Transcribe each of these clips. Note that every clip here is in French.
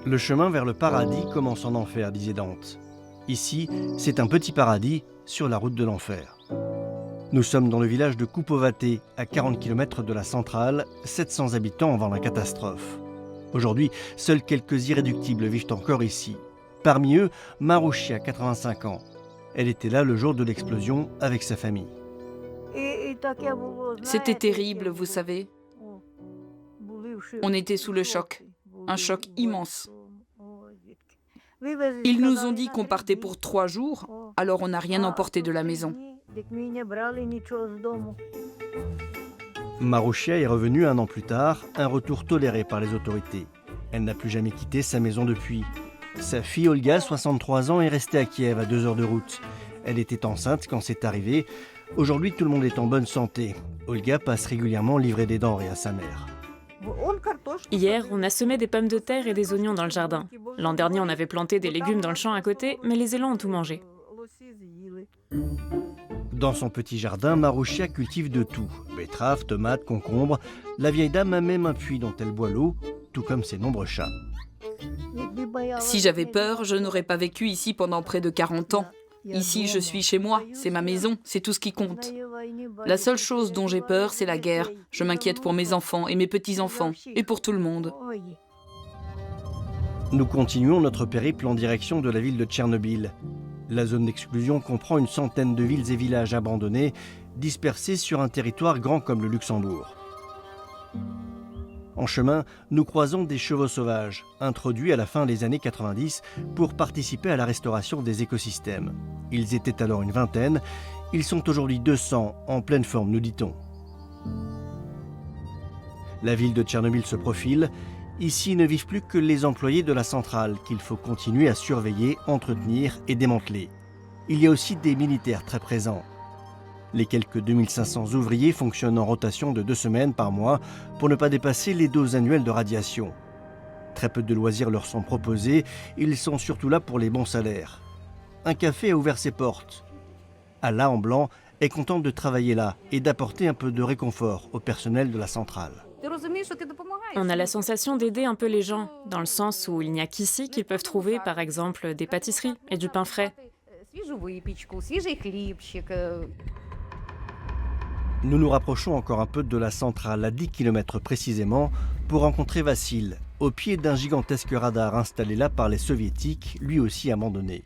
Le chemin vers le paradis commence en enfer, disait Dante. Ici, c'est un petit paradis sur la route de l'enfer. Nous sommes dans le village de Kupovate, à 40 km de la centrale, 700 habitants avant la catastrophe. Aujourd'hui, seuls quelques irréductibles vivent encore ici. Parmi eux, Marouchia, 85 ans. Elle était là le jour de l'explosion avec sa famille. C'était terrible, vous savez. On était sous le choc, un choc immense. Ils nous ont dit qu'on partait pour 3 jours, alors on n'a rien emporté de la maison. Marouchia est revenue 1 an plus tard, un retour toléré par les autorités. Elle n'a plus jamais quitté sa maison depuis. Sa fille Olga, 63 ans, est restée à Kiev à 2 heures de route. Elle était enceinte quand c'est arrivé. Aujourd'hui, tout le monde est en bonne santé. Olga passe régulièrement livrer des denrées à sa mère. Hier, on a semé des pommes de terre et des oignons dans le jardin. L'an dernier, on avait planté des légumes dans le champ à côté, mais les élans ont tout mangé. Dans son petit jardin, Marouchia cultive de tout. Betteraves, tomates, concombres. La vieille dame a même un puits dont elle boit l'eau, tout comme ses nombreux chats. Si j'avais peur, je n'aurais pas vécu ici pendant près de 40 ans. Ici, je suis chez moi, c'est ma maison, c'est tout ce qui compte. La seule chose dont j'ai peur, c'est la guerre. Je m'inquiète pour mes enfants et mes petits-enfants, et pour tout le monde. Nous continuons notre périple en direction de la ville de Tchernobyl. La zone d'exclusion comprend une centaine de villes et villages abandonnés, dispersés sur un territoire grand comme le Luxembourg. En chemin, nous croisons des chevaux sauvages, introduits à la fin des années 90 pour participer à la restauration des écosystèmes. Ils étaient alors une vingtaine, ils sont aujourd'hui 200, en pleine forme, nous dit-on. La ville de Tchernobyl se profile. Ici ne vivent plus que les employés de la centrale qu'il faut continuer à surveiller, entretenir et démanteler. Il y a aussi des militaires très présents. Les quelques 2500 ouvriers fonctionnent en rotation de 2 semaines par mois pour ne pas dépasser les doses annuelles de radiation. Très peu de loisirs leur sont proposés, ils sont surtout là pour les bons salaires. Un café a ouvert ses portes. Allah en blanc est contente de travailler là et d'apporter un peu de réconfort au personnel de la centrale. On a la sensation d'aider un peu les gens, dans le sens où il n'y a qu'ici qu'ils peuvent trouver, par exemple, des pâtisseries et du pain frais. Nous nous rapprochons encore un peu de la centrale, à 10 km précisément, pour rencontrer Vassil, au pied d'un gigantesque radar installé là par les soviétiques, lui aussi abandonné.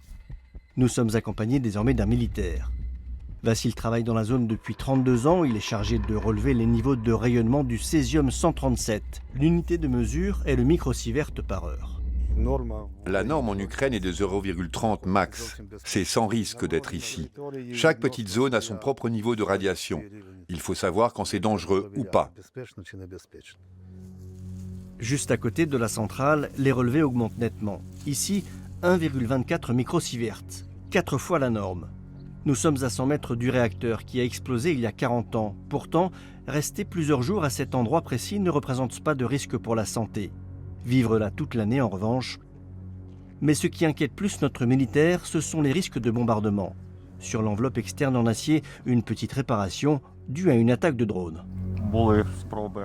Nous sommes accompagnés désormais d'un militaire. Vassil travaille dans la zone depuis 32 ans, il est chargé de relever les niveaux de rayonnement du césium-137. L'unité de mesure est le microsievert par heure. La norme en Ukraine est de 0,30 max. C'est sans risque d'être ici. Chaque petite zone a son propre niveau de radiation. Il faut savoir quand c'est dangereux ou pas. Juste à côté de la centrale, les relevés augmentent nettement. Ici, 1,24 microsievert, 4 fois la norme. Nous sommes à 100 mètres du réacteur qui a explosé il y a 40 ans. Pourtant, rester plusieurs jours à cet endroit précis ne représente pas de risque pour la santé. Vivre là toute l'année, en revanche. Mais ce qui inquiète plus notre militaire, ce sont les risques de bombardement. Sur l'enveloppe externe en acier, une petite réparation due à une attaque de drone.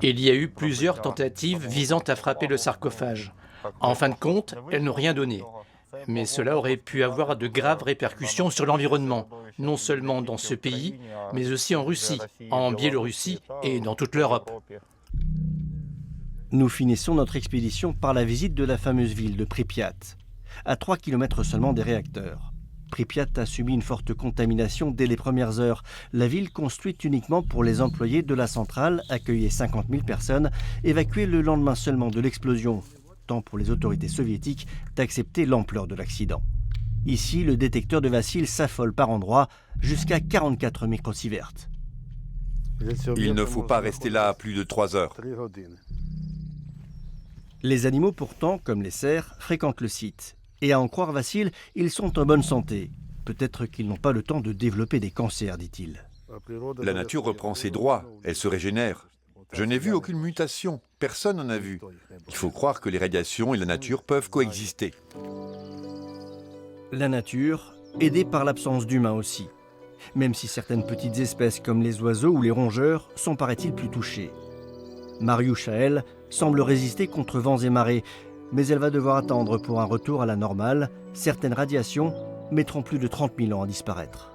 Il y a eu plusieurs tentatives visant à frapper le sarcophage. En fin de compte, elles n'ont rien donné. Mais cela aurait pu avoir de graves répercussions sur l'environnement, non seulement dans ce pays, mais aussi en Russie, en Biélorussie et dans toute l'Europe. Nous finissons notre expédition par la visite de la fameuse ville de Pripyat, à 3 km seulement des réacteurs. Pripyat a subi une forte contamination dès les premières heures. La ville, construite uniquement pour les employés de la centrale, accueillait 50 000 personnes, évacuées le lendemain seulement de l'explosion. Temps pour les autorités soviétiques d'accepter l'ampleur de l'accident. Ici, le détecteur de Vassil s'affole par endroits, jusqu'à 44 microsieverts. Il ne faut pas rester là plus de 3 heures. Les animaux pourtant, comme les cerfs, fréquentent le site. Et à en croire Vassil, ils sont en bonne santé. Peut-être qu'ils n'ont pas le temps de développer des cancers, dit-il. La nature reprend ses droits, elle se régénère. Je n'ai vu aucune mutation, personne n'en a vu. Il faut croire que les radiations et la nature peuvent coexister. La nature, aidée par l'absence d'humains aussi. Même si certaines petites espèces comme les oiseaux ou les rongeurs sont, paraît-il, plus touchées. Mariusz, elle, semble résister contre vents et marées, Mais elle va devoir attendre pour un retour à la normale. Certaines radiations mettront plus de 30 000 ans à disparaître.